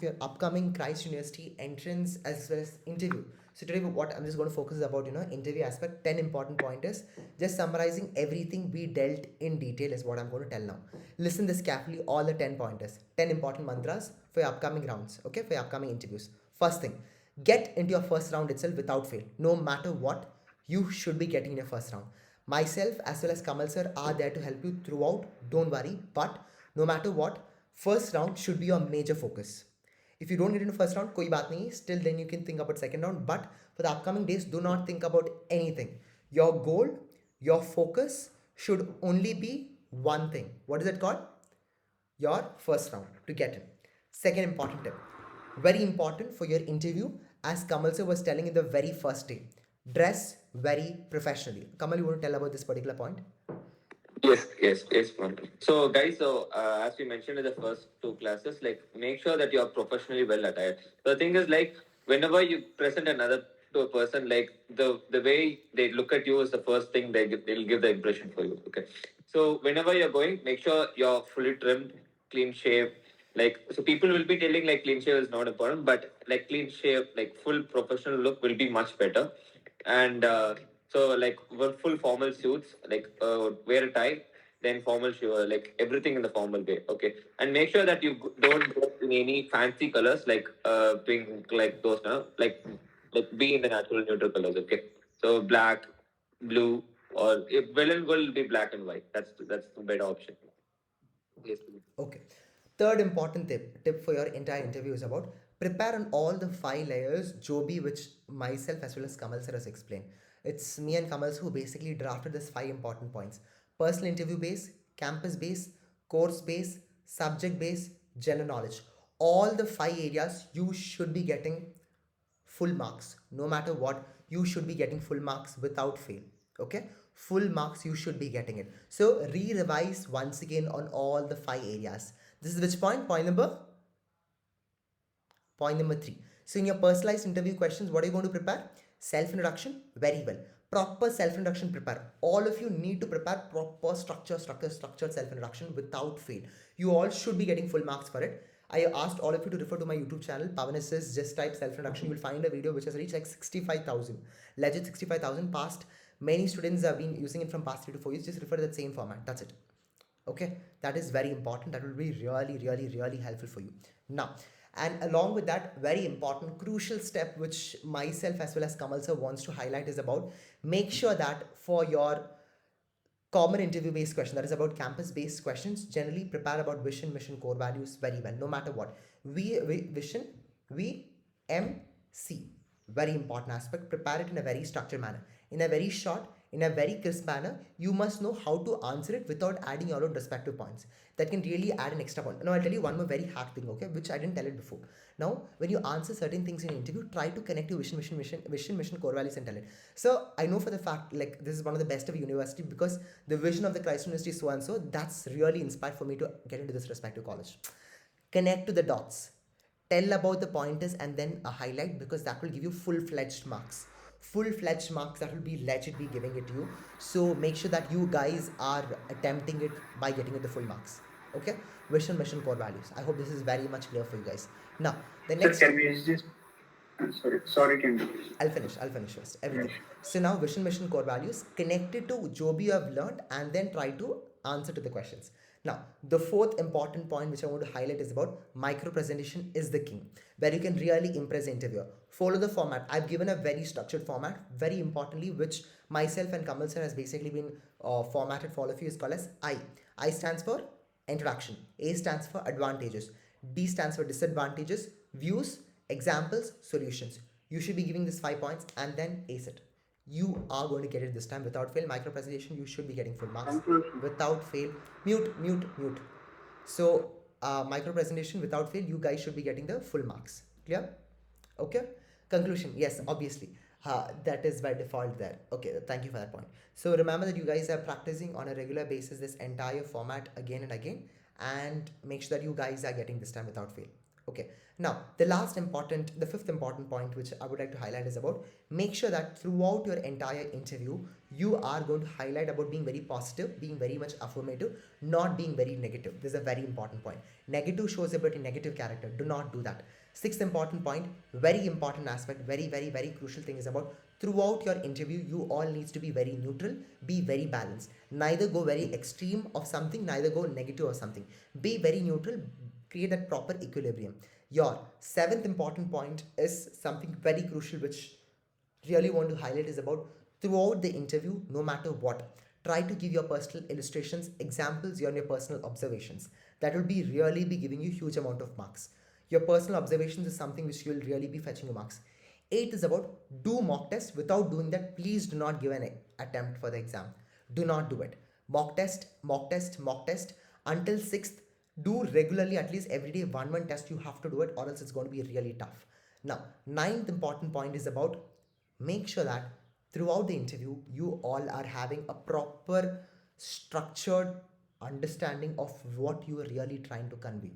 your upcoming Christ University entrance as well as interview. So today what I'm just going to focus about, interview aspect, 10 important pointers. Just summarizing everything we dealt in detail is what I'm going to tell now. Listen this carefully, all the 10 pointers, 10 important mantras for your upcoming rounds, okay, for your upcoming interviews. First thing, get into your first round itself without fail. No matter what, you should be getting in your first round. Myself as well as Kamal sir are there to help you throughout, don't worry, but no matter what, first round should be your major focus. If you don't get into first round, koi baat nahi, still then you can think about second round. But for the upcoming days, do not think about anything. Your goal, your focus should only be one thing. What is it called? Your first round to get in. Second important tip, very important for your interview, as Kamal sir was telling in the very first day, dress very professionally. Kamal, you want to tell about this particular point? Yes, man. So, guys, as we mentioned in the first two classes, like make sure that you are professionally well attired. The thing is, like, whenever you present another to a person, like the way they look at you is the first thing they'll give the impression for you. Okay, so whenever you're going, make sure you're fully trimmed, clean shave. Like, so people will be telling like clean shave is not important, but like clean shave, like full professional look will be much better. And so like full formal suits, like wear a tie, then formal shoe, like everything in the formal way. Okay, and make sure that you don't go in any fancy colors like pink, like those now, like be in the natural neutral colors. Okay, so black, blue, or if villain will be black and white. That's the better option. Yes. Okay. Third important tip for your entire interview is about prepare on all the 5 layers, Joby, which myself as well as Kamal sir has explained. It's me and Kamal who basically drafted this 5 important points: personal interview base, campus base, course base, subject base, general knowledge. All the 5 areas you should be getting full marks. No matter what, you should be getting full marks without fail. Okay, full marks you should be getting it. So re-revise once again on all the 5 areas. This is which point? Point number 3. So in your personalized interview questions, what are you going to prepare? Self introduction. Very well. Proper self introduction prepare. All of you need to prepare proper structured self introduction without fail. You all should be getting full marks for it. I asked all of you to refer to my YouTube channel, Pawan SS. Just type self introduction. You will find a video which has reached like 65,000. Legit 65,000 past. Many students have been using it from past 3 to 4 years. Just refer to that same format. That's it. Okay, that is very important. That will be really helpful for you. Now, and along with that, very important crucial step which myself as well as Kamal sir wants to highlight is about make sure that for your common interview based question, that is about campus based questions, generally prepare about vision, mission, core values very well, no matter what. Vision, VMC, very important aspect. Prepare it in a very structured manner, in a very short, in a very crisp manner. You must know how to answer it without adding your own respective points. That can really add an extra point. Now I'll tell you one more very hack thing, okay, which I didn't tell it before. Now when you answer certain things in an interview, try to connect your vision, core values and talent. So I know for the fact, like, this is one of the best of university because the vision of the Christ University is so and so. That's really inspired for me to get into this respective college. Connect to the dots, tell about the pointers and then a highlight, because that will give you full-fledged marks. Full-fledged marks that will be legit be giving it to you. So make sure that you guys are attempting it by getting it the full marks. Okay, vision, mission, core values. I hope this is very much clear for you guys. Now the Sir, next, can we just sorry, can you? I'll finish first everything. So now vision, mission, core values connected to Joby you have learned and then try to answer to the questions. Now the fourth important point which I want to highlight is about micro presentation is the king, where you can really impress the interviewer. Follow the format. I've given a very structured format, very importantly, which myself and Kamal sir has basically been formatted for all of you, is called as I. I stands for introduction, A stands for advantages, D stands for disadvantages, views, examples, solutions. You should be giving this 5 points and then ace it. You are going to get it this time without fail. Micro presentation, you should be getting full marks without fail. Mute. So micro presentation without fail, you guys should be getting the full marks. Clear? Okay. Conclusion, yes, obviously. That is by default there. Okay, thank you for that point. So remember that you guys are practicing on a regular basis this entire format again and again, and make sure that you guys are getting this time without fail. Okay. Now, the fifth important point which I would like to highlight is about make sure that throughout your entire interview, you are going to highlight about being very positive, being very much affirmative, not being very negative. This is a very important point. Negative shows a bit in negative character. Do not do that. Sixth important point, very important aspect, very, very, very crucial thing is about throughout your interview, you all needs to be very neutral, be very balanced. Neither go very extreme of something, neither go negative of something. Be very neutral, create that proper equilibrium. Your seventh important point is something very crucial which really want to highlight is about throughout the interview, no matter what, try to give your personal illustrations, examples, your personal observations. That will be really be giving you huge amount of marks. Your personal observations is something which will really be fetching you marks. Eighth is about do mock test. Without doing that, please do not give an attempt for the exam. Do not do it. Mock test, mock test, mock test until sixth. Do regularly, at least every day, one test you have to do it, or else it's going to be really tough. Now, ninth important point is about make sure that throughout the interview you all are having a proper structured understanding of what you are really trying to convey.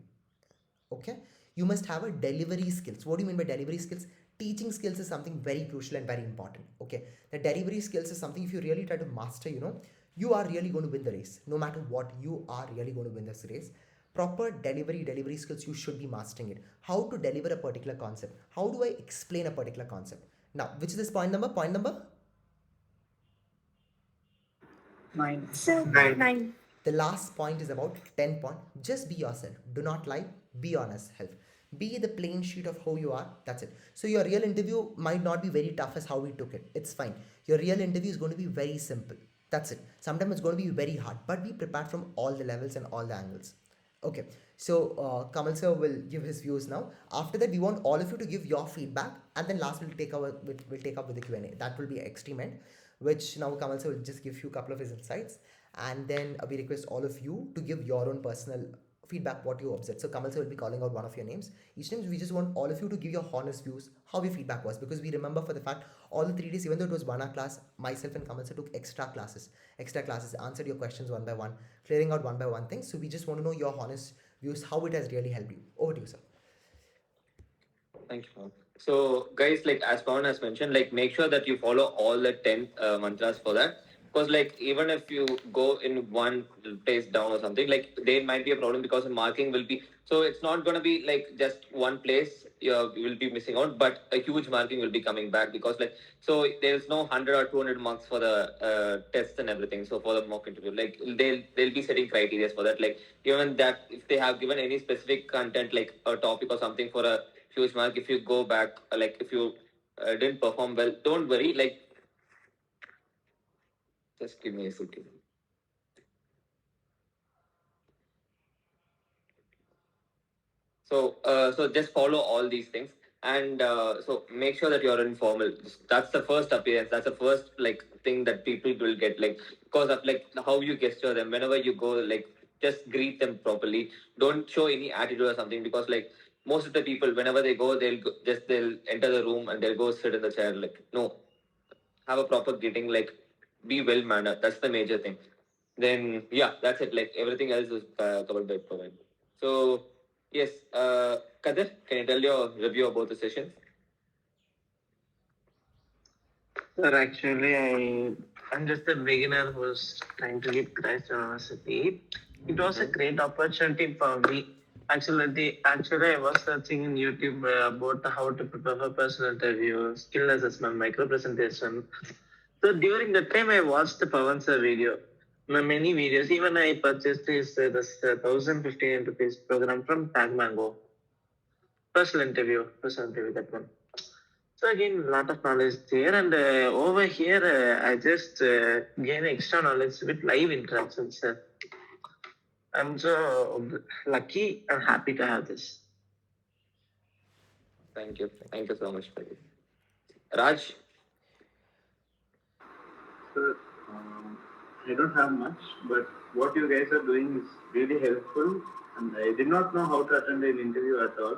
Okay, you must have a delivery skills. What do you mean by delivery skills? Teaching skills is something very crucial and very important. Okay, the delivery skills is something if you really try to master, you are really going to win the race. No matter what, you are really going to win this race. Proper delivery skills, you should be mastering it. How to deliver a particular concept, how do I explain a particular concept. Now, which is this point number 9. Sir, 9. 9. The last point is about 10 point. Just be yourself. Do not lie. Be honest. Help. Be the plain sheet of who you are. That's it. So your real interview might not be very tough as how we took it. It's fine. Your real interview is going to be very simple. That's it. Sometimes it's going to be very hard, but be prepared from all the levels and all the angles. Okay, so Kamal sir will give his views now. After that, we want all of you to give your feedback, and then last we'll take up with the Q&A. That will be extreme end, which now Kamal sir will just give you a couple of his insights, and then we request all of you to give your own personal feedback what you observed. So Kamal sir will be calling out one of your names. Each time we just want all of you to give your honest views, how your feedback was, because we remember for the fact all the 3 days, even though it was 1 hour class, myself and Kamal sir took extra classes, answered your questions one by one, clearing out one by one things. So we just want to know your honest views, how it has really helped you. Over to you, sir. Thank you, Pawan. So, guys, like as Pawan has mentioned, like make sure that you follow all the 10 mantras for that. Because, like, even if you go in one place down or something, like, there might be a problem because the marking will be. So, it's not going to be like just one place you will be missing out, but a huge marking will be coming back because, like, so there's no 100 or 200 marks for the tests and everything. So, for the mock interview, like, they'll be setting criteria for that. Like, even that, if they have given any specific content, like a topic or something for a huge mark, if you go back, like if you didn't perform well, don't worry, like just give me a second. So just follow all these things, and so make sure that you're informal. That's the first appearance, that's the first like thing that people will get, like because of like how you gesture them whenever you go, like just greet them properly. Don't show any attitude or something, because like most of the people whenever they go, they'll enter the room and they'll go sit in the chair. Like, no, have a proper greeting, like be well mannered. That's the major thing. Then yeah, that's it. Like everything else is covered by provide. So yes, Kadir, can you tell your review about the session? Sir, actually, I'm just a beginner who's trying to get Christ University. It was a great opportunity for me. Actually, I was searching in YouTube about how to prepare for personal interview, skill assessment, micro presentation. So during the time, I watched the Pawan sir video, many videos. Even I purchased this 1,015 rupees program from Tag Mango. Personal interview that one. So again, lot of knowledge there, and over here, I just gain extra knowledge with live interactions. I'm so lucky and happy to have this. Thank you so much, Kadir. Raj. So, I don't have much, but what you guys are doing is really helpful. And I did not know how to attend an interview at all.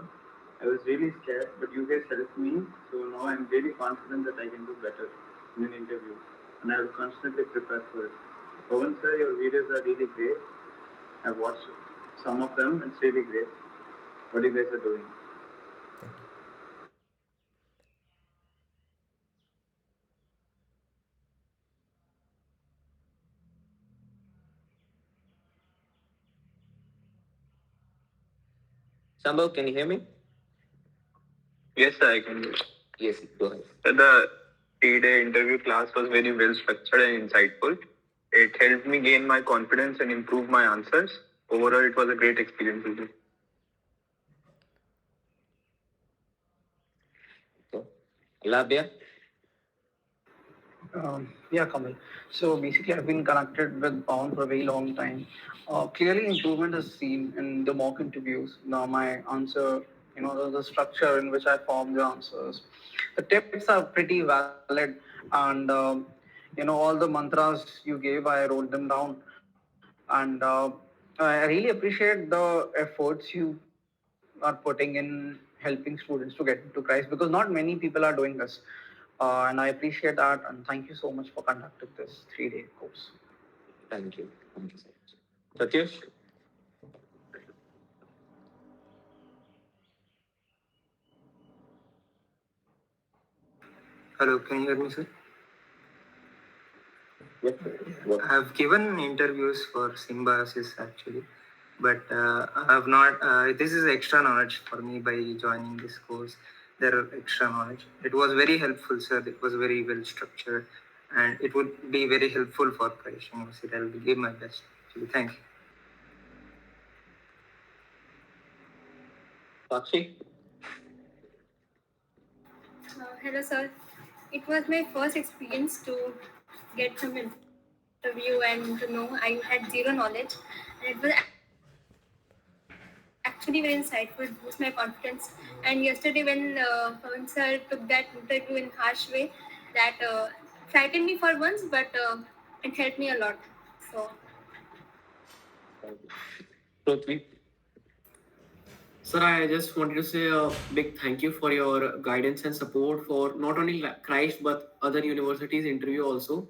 I was really scared, but you guys helped me. So now I'm really confident that I can do better in an interview. And I will constantly prepare for it. Pawan sir, your videos are really great. I've watched some of them. It's really great what you guys are doing. Thank you. Sambhav, can you hear me? Yes, sir, I can do. Yes, go ahead. The 3-day interview class was very well structured and insightful. It helped me gain my confidence and improve my answers. Overall, it was a great experience with you. Okay. Labia? Yeah, Kamal. So basically, I've been connected with Pawan for a very long time. Clearly, improvement is seen in the mock interviews. Now, my answer, the structure in which I form the answers. The tips are pretty valid, and all the mantras you gave, I wrote them down, and I really appreciate the efforts you are putting in helping students to get into Christ because not many people are doing this. And I appreciate that. And thank you so much for conducting this 3-day course. Thank you. Thank you so much. Satyush? Hello, can you hear me, sir? Yes. What? I have given interviews for Symbiosis actually, but I have not. This is extra knowledge for me by joining this course. There are extra knowledge. It was very helpful, sir. It was very well structured, and it would be very helpful for Pradesh University. I will give my best. Actually, thank you. Sakshi? Hello, sir. It was my first experience to get some interview and to know I had zero knowledge, and it was actually very insightful, boost my confidence. And yesterday, when Pawan sir took that interview in harsh way, that frightened me for once, but it helped me a lot. So Prithvi? Sir, I just wanted to say a big thank you for your guidance and support for not only Christ but other universities interview also.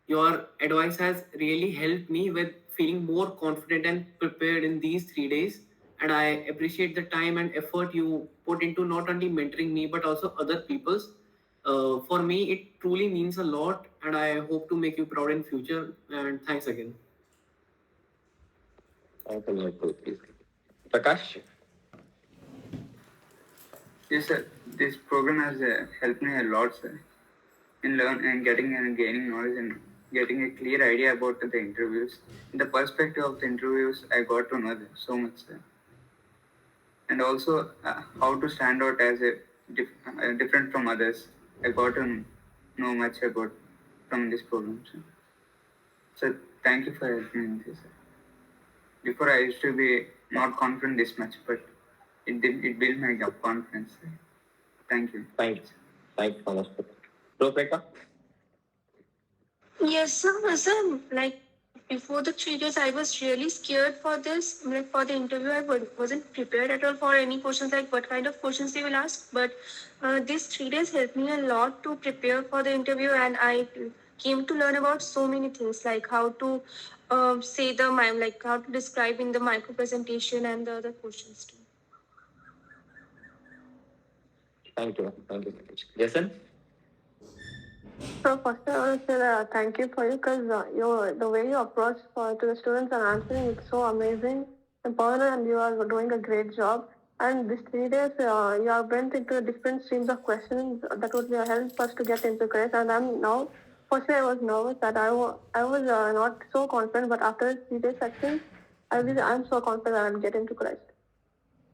Your advice has really helped me with feeling more confident and prepared in these 3 days. And I appreciate the time and effort you put into not only mentoring me but also other people's. For me, it truly means a lot, and I hope to make you proud in future. And thanks again. Thank you, Lord, Prithvi. Prakash? Yes, sir. This program has helped me a lot, sir, in learn and getting and gaining knowledge and getting a clear idea about the interviews. In the perspective of the interviews, I got to know so much, sir. And also how to stand out as a different from others. I got to know much about from this program, sir. So thank you for helping me in this, sir. Before I used to be not confident this much, but it built my confidence, sir. Thank you. Thank you. Thank you so much. Rebecca? Yes, sir. Like before the 3 days, I was really scared for this. Like for the interview, I wasn't prepared at all for any questions, like what kind of questions they will ask. But these 3 days helped me a lot to prepare for the interview, and I came to learn about so many things, like how to say the mime, like how to describe in the micro presentation and the other questions too. Thank you. Thank you so much. Jason? So first I want to say that thank you for you because the way you approach to the students and answering is so amazing. And Pawana, and you are doing a great job. And these 3 days, you have went into different streams of questions that would help us to get into Christ. And I'm now, firstly I was nervous that I was not so confident, but after 3 days section, I'm so confident that I'll get into Christ.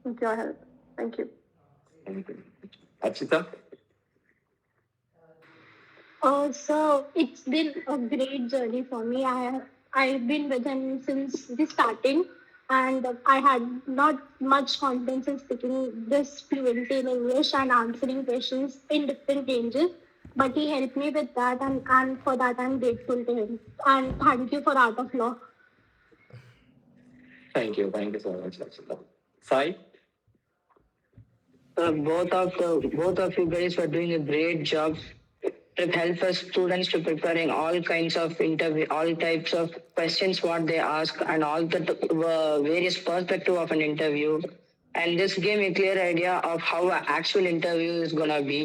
With your help. Thank you. Thank you. Achita? So it's been a great journey for me. I've been with him since the starting, and I had not much confidence in speaking this fluently in English and answering questions in different ranges. But he helped me with that, and for that I'm grateful to him. And thank you for Art of Law. Thank you. Thank you so much, Achita. Sai? Both of you guys were doing a great job to help us students to preparing all kinds of interview, all types of questions what they ask, and all the various perspective of an interview. and this gave me a clear idea of how an actual interview is gonna be.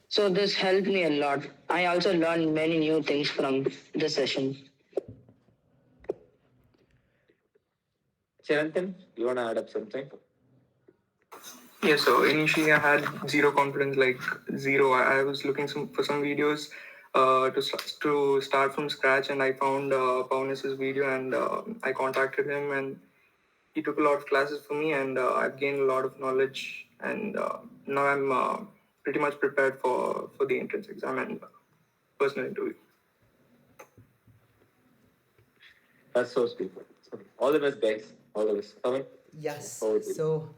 So this helped me a lot. I also learned many new things from this session. Chirantan, you wanna add up something? Yeah, so initially I had zero confidence, like zero. I was looking for some videos to start from scratch, and I found Pawan's video, and I contacted him, and he took a lot of classes for me, and I've gained a lot of knowledge, and now I'm pretty much prepared for the entrance exam and personal interview. That's so sweet. All the best, guys. All the best. Kamal? Yes. Over to you.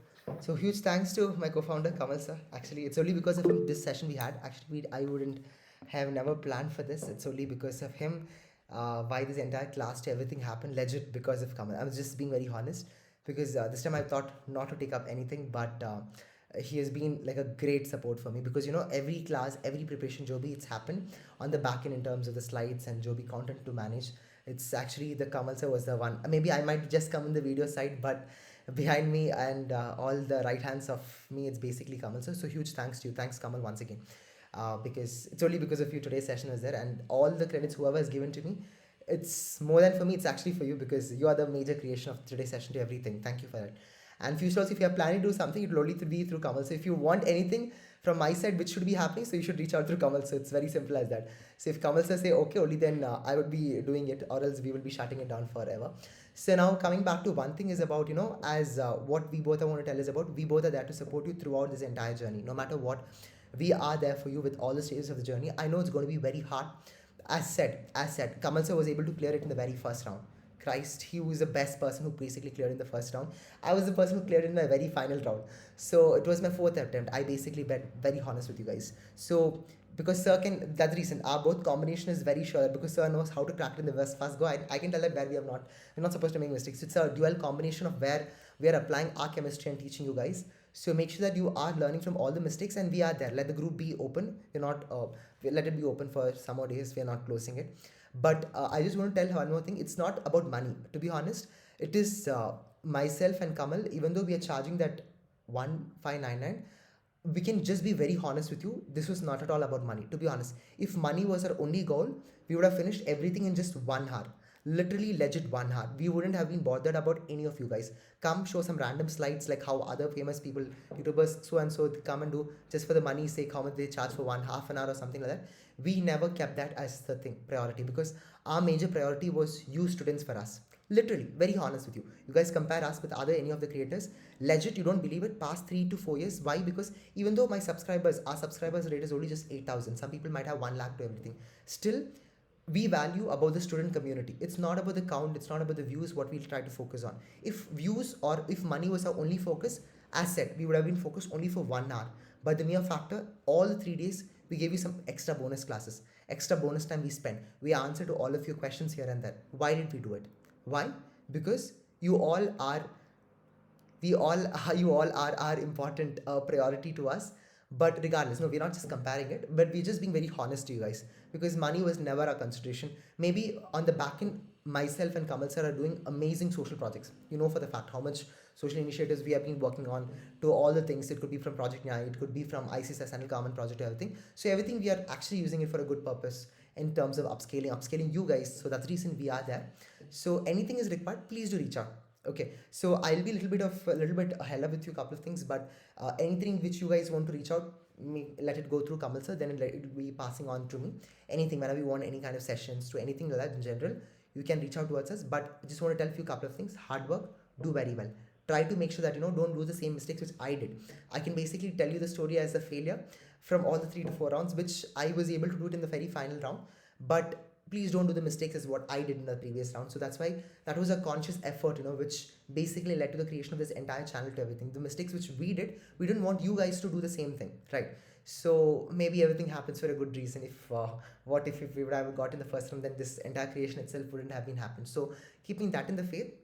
So huge thanks to my co-founder Kamal sir. Actually, it's only because of him this session we had. Actually, I wouldn't have never planned for this. It's only because of him why this entire class to everything happened. Legit because of Kamal. I'm just being very honest because this time I thought not to take up anything, but he has been like a great support for me because every class, every preparation Joby, it's happened on the back end in terms of the slides and Joby content to manage. It's actually the Kamal sir was the one. Maybe I might just come in the video side, but behind me and all the right hands of me, it's basically Kamal sir. So huge thanks to you. Thanks Kamal once again. Because it's only because of you today's session was there, and all the credits whoever has given to me, it's more than for me, it's actually for you because you are the major creation of today's session to everything. Thank you for that. And future also, if you are planning to do something, it will only be through Kamal. So if you want anything from my side which should be happening, so you should reach out through Kamal. So it's very simple as that. So if Kamal sir say okay, only then I would be doing it, or else we will be shutting it down forever. So now coming back to one thing is about as what we both I want to tell is about, we both are there to support you throughout this entire journey. No matter what, we are there for you with all the stages of the journey. I know it's going to be very hard. As said, Kamal sir was able to clear it in the very first round. Christ, he was the best person who basically cleared in the first round. I was the person who cleared in my very final round. So it was my fourth attempt. I basically bet very honest with you guys. So because sir can, that's the reason our both combination is very sure that because sir knows how to crack it in the first go. I can tell that where we're not supposed to make mistakes. It's a dual combination of where we are applying our chemistry and teaching you guys. So make sure that you are learning from all the mistakes, and we are there. Let the group be open. We're not let it be open for some more days. We're not closing it. But I just want to tell one more thing. It's not about money. To be honest, it is myself and Kamal. Even though we are charging that 1599, we can just be very honest with you. This was not at all about money. To be honest, if money was our only goal, we would have finished everything in just 1 hour. Literally legit 1 hour. We wouldn't have been bothered about any of you guys. Come show some random slides like how other famous people, YouTubers, so and so, come and do just for the money's sake, how much they charge for one half an hour or something like that. We never kept that as the thing priority because our major priority was you students for us. Literally, very honest with you. You guys compare us with other any of the creators. Legit, you don't believe it. Past 3 to 4 years. Why? Because even though our subscribers rate is only just 8,000. Some people might have 1 lakh to everything. Still, we value about the student community. It's not about the count, it's not about the views, what we'll try to focus on. If views or if money was our only focus, as said, we would have been focused only for 1 hour. But the mere factor, all the 3 days, we gave you some extra bonus classes, extra bonus time we spent. We answered to all of your questions here and there. Why did we do it? Why? Because you all are you all are our important priority to us. But regardless, no, we're not just comparing it, but we're just being very honest to you guys because money was never a consideration. Maybe on the back end, myself and Kamal sir are doing amazing social projects. You know for the fact how much social initiatives we have been working on, to all the things. It could be from Project Nyaya, it could be from ICSS and Common Project, everything. So everything we are actually using it for a good purpose in terms of upscaling you guys. So that's the reason we are there. So anything is required, please do reach out. Okay, so I'll be a little bit hella with you a couple of things, but anything which you guys want to reach out, let it go through Kamal sir, then it will be passing on to me. Anything, whenever you want any kind of sessions to anything like that in general, you can reach out towards us. But I just want to tell you a couple of things. Hard work, do very well. Try to make sure that don't do the same mistakes which I did. I can basically tell you the story as a failure from all the 3 to 4 rounds, which I was able to do it in the very final round. But please don't do the mistakes as what I did in the previous round. So that's why that was a conscious effort, which basically led to the creation of this entire channel to everything. The mistakes which we did, we didn't want you guys to do the same thing, right? So maybe everything happens for a good reason. If what if we would have got in the first round, then this entire creation itself wouldn't have been happened. So keeping that in the faith,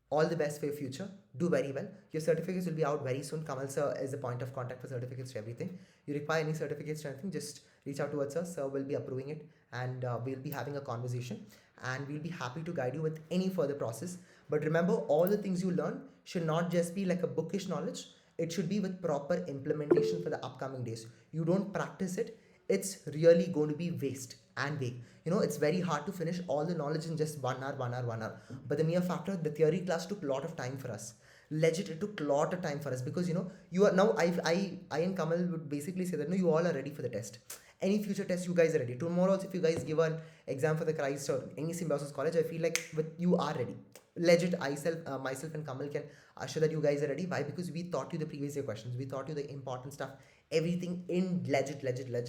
all the best for your future. Do very well. Your certificates will be out very soon. Kamal sir is the point of contact for certificates to everything. You require any certificates or anything, just reach out towards us. Sir will be approving it, and we'll be having a conversation, and we'll be happy to guide you with any further process. But remember, all the things you learn, should not just be like a bookish knowledge. It should be with proper implementation for the upcoming days. You don't practice it, it's really going to be waste and vague. It's very hard to finish all the knowledge in just 1 hour, 1 hour, 1 hour. But the mere factor, the theory class took a lot of time for us. Legit, it took a lot of time for us, because you are now, I and Kamal would basically say that no, you all are ready for the test. Any future test, you guys are ready. Tomorrow also, if you guys give an exam for the Christ or any Symbiosis college, I feel like you are ready. Legit, myself and Kamal can assure that you guys are ready. Why? Because we taught you the previous year questions, we taught you the important stuff, everything in legit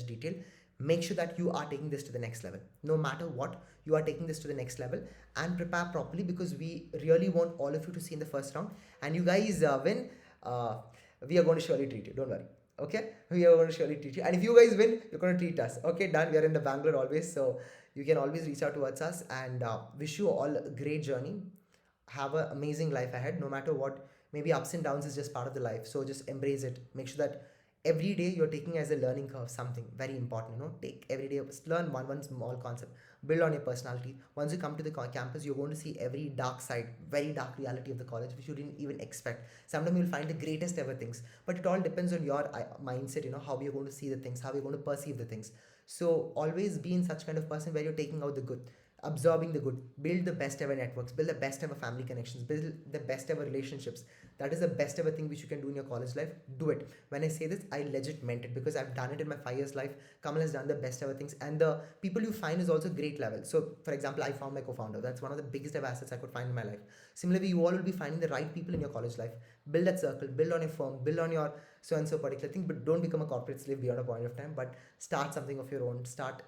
detail. Make sure that you are taking this to the next level. No matter what, you are taking this to the next level, and prepare properly, because we really want all of you to see in the first round. And you guys win, we are going to surely treat you. Don't worry. Okay, we are going to surely treat you, and if you guys win, you're going to treat us. Okay, done. We are in the Bangalore always, so you can always reach out towards us, and wish you all a great journey. Have an amazing life ahead. No matter what, maybe ups and downs is just part of the life, so just embrace it. Make sure that every day you're taking as a learning curve something very important. Take every day, learn one small concept, build on your personality. Once you come to the campus, you're going to see every dark side, very dark reality of the college, which you didn't even expect. Sometimes you'll find the greatest ever things, but it all depends on your mindset, how you're going to see the things, how you're going to perceive the things. So always be in such kind of person where you're taking out the good, absorbing the good, build the best ever networks, build the best ever family connections, build the best ever relationships. That is the best ever thing which you can do in your college life. Do it. When I say this, I legit meant it, because I've done it in my 5 years life. Kamal has done the best ever things, and the people you find is also great level. So for example, I found my co-founder. That's one of the biggest ever assets I could find in my life. Similarly, you all will be finding the right people in your college life. Build that circle, build on your firm, build on your so and so particular thing, but don't become a corporate slave beyond a point of time. But start something of your own, start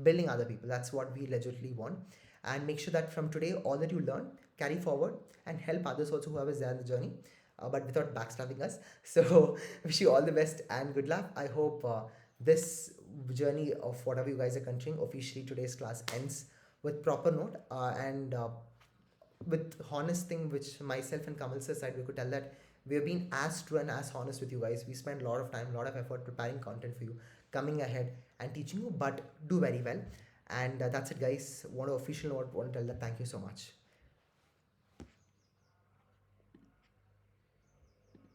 building other people. That's what we legitimately want. And make sure that from today, all that you learn, carry forward, and help others also, whoever is there in the journey, but without backstabbing us. So wish you all the best and good luck. I hope this journey of whatever you guys are continuing, officially today's class ends with proper note, and with honest thing, which myself and Kamal side, we could tell that we have been as true and as honest with you guys. We spent a lot of time, a lot of effort preparing content for you, coming ahead and teaching you, but do very well. And that's it, guys. Want to official note, want to tell that thank you so much.